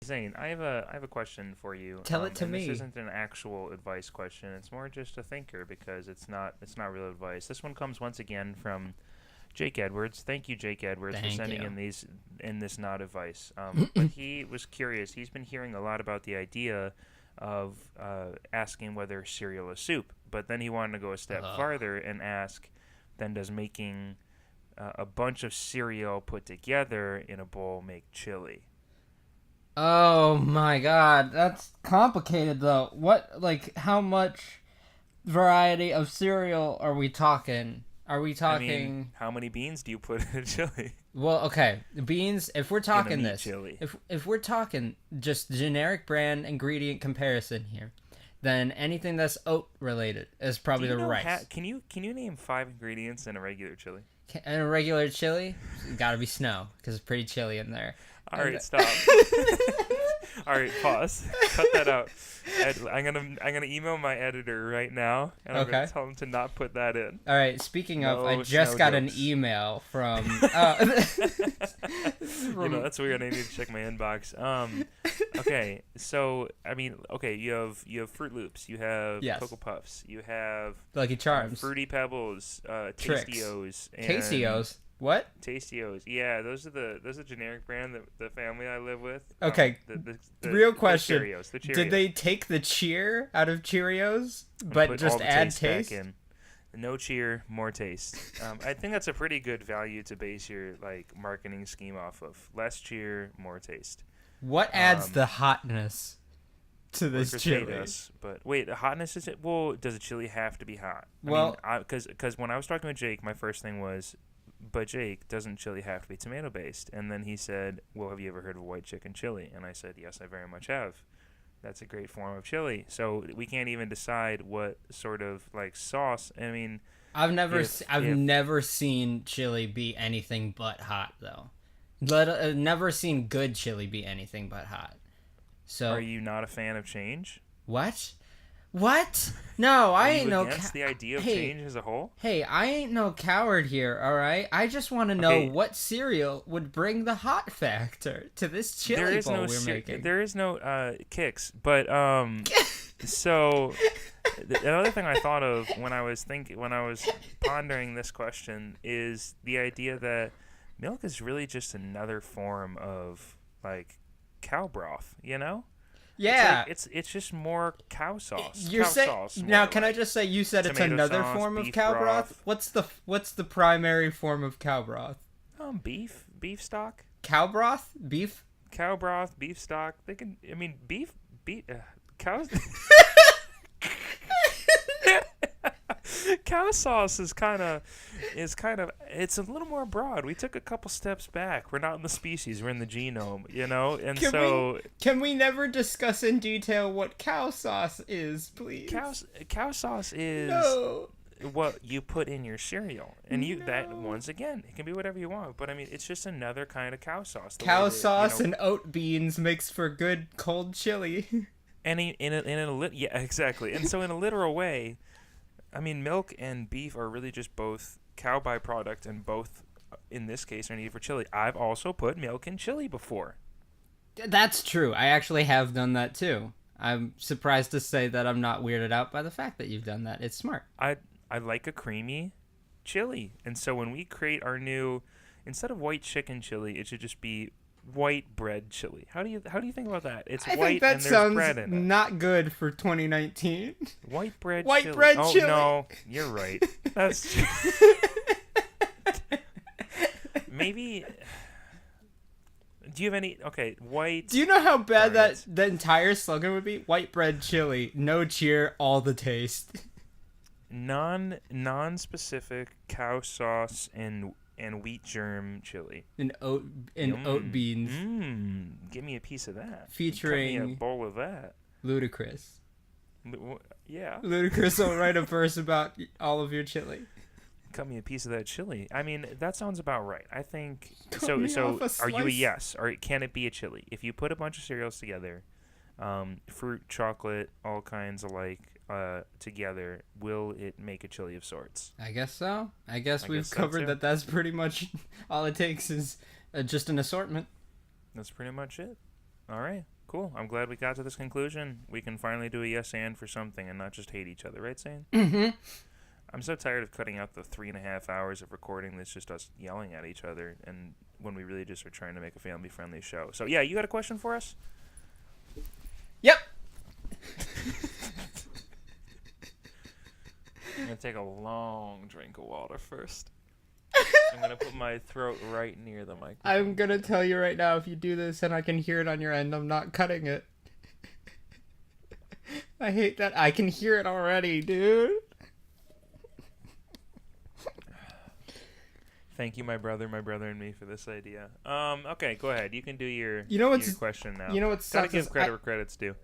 Zane, I have a question for you. Tell it to And this me. isn't an actual advice question. It's more just a thinker because it's not real advice. This one comes once again from Jake Edwards. Thank you, Jake Edwards, for Thank sending you. in this not advice. But he was curious. He's been hearing a lot about the idea of asking whether cereal is soup. But then he wanted to go a step Ugh. farther and ask, then does making a bunch of cereal put together in a bowl make chili? Oh my god, that's complicated though. How much variety of cereal are we talking? Are we I mean, talking? how many beans do you put in a chili? Well, okay, beans. If we're In a talking meat this, chili. if we're talking just generic brand ingredient comparison here, then anything that's oat related is Do probably you the know rice. can you name five ingredients in a regular chili? And a regular chili, gotta be snow because it's pretty chilly in there. All And right, stop. All right, pause. Cut that out. I'm gonna email my editor right now, and I'm Okay. gonna tell him to not put that in. All right. Speaking of, I No just snow got an jokes. email from. You know, that's weird. I need to check my inbox. Okay, so I mean, okay, you have Fruit Loops, you have Yes. Cocoa Puffs, you have Lucky Charms, Fruity Pebbles, Tricks, Tastios, and Tastios. What? Tastios. Yeah, those are generic brand that the family I live with. Okay. The Real question. The Cheerios. Did they take the cheer out of Cheerios, And but put just all the add taste taste? back in? No cheer, more taste. I think that's a pretty good value to base your like marketing scheme off of. Less cheer, more taste. What adds Um, the hotness to this Workers hate chili? us, but wait, the hotness is it? Well, does a chili have to be hot? Well- I mean, because when I was talking with Jake, my first thing was, but Jake, doesn't chili have to be tomato based? And then he said, well, have you ever heard of white chicken chili? And I said, yes, I very much have. That's a great form of chili. So we can't even decide what sort of like sauce. I mean, I've if never seen chili be anything but hot though. Never seen good chili be anything but hot. are So you not a fan of change? what? What? No, I Are ain't you no. against the idea of Hey, change as a whole? hey, I ain't no coward here. All right, I just want to know Okay. what cereal would bring the hot factor to this chili bowl we're making. There is no kicks, but so another thing I thought of when I was pondering this question is the idea that milk is really just another form of like cow broth, you know? Yeah, It's just more cow sauce. you're cow saying sauce now. more Can I like just say you said it's tomato another sauce, form of beef cow broth? broth. What's the primary form of cow broth? beef stock, Cow broth, beef. cow broth, beef stock. They can. I mean, beef cows. Cow sauce is kind of it's a little more broad. We took a couple steps back. We're not in the species, we're in the genome, you know. And Can so Can we never discuss in detail what cow sauce is, please? cow sauce is No. what you put in your cereal, and that No. once again, it can be whatever you want. But I mean, it's just another kind of cow sauce. The way Cow that, sauce and oat beans mixed for good cold chili. yeah, exactly. And so in a literal way, I mean, milk and beef are really just both cow byproduct, and both, in this case, are needed for chili. I've also put milk in chili before. That's true. I actually have done that too. I'm surprised to say that I'm not weirded out by the fact that you've done that. It's smart. I like a creamy chili, and so when we create our new, instead of white chicken chili, it should just be white bread chili. How do you think about that? It's I white think that and there's sounds bread in it. not good for 2019. White bread White chili. bread oh chili. no, you're right. That's maybe. Do you have any? Okay, white. Do you know how bad Darn it. the entire slogan would be? White bread chili, no cheer, all the taste. Non-specific cow sauce and wheat germ chili. And oat beans, Give me a piece of that. Cut me a featuring bowl of that. Ludacris. Yeah. Ludacris will write a verse about all of your chili. Cut me a piece of that chili. I mean, that sounds about right. I think Cut me so off a are you a slice. yes, or can it be a chili? If you put a bunch of cereals together, fruit, chocolate, all kinds alike, together, will it make a chili of sorts? I guess so. I guess I we've guess so, covered too. that. That's pretty much all it takes is just an assortment. That's pretty much it. All right. Cool. I'm glad we got to this conclusion. We can finally do a yes and for something and not just hate each other, right, Zane? Mm-hmm. I'm so tired of cutting out the 3.5 hours of recording that's just us yelling at each other, and when we really just are trying to make a family-friendly show. So, yeah, you got a question for us? Yep. I'm going to take a long drink of water first. I'm going to put my throat right near the microphone. I'm gonna tell you right now, if you do this and I can hear it on your end, I'm not cutting it. I hate that. I can hear it already, dude. Thank you, my brother and me, for this idea. Okay, go ahead. You can do your You know what's your question now. You know what Gotta sucks give is credit where credit's due.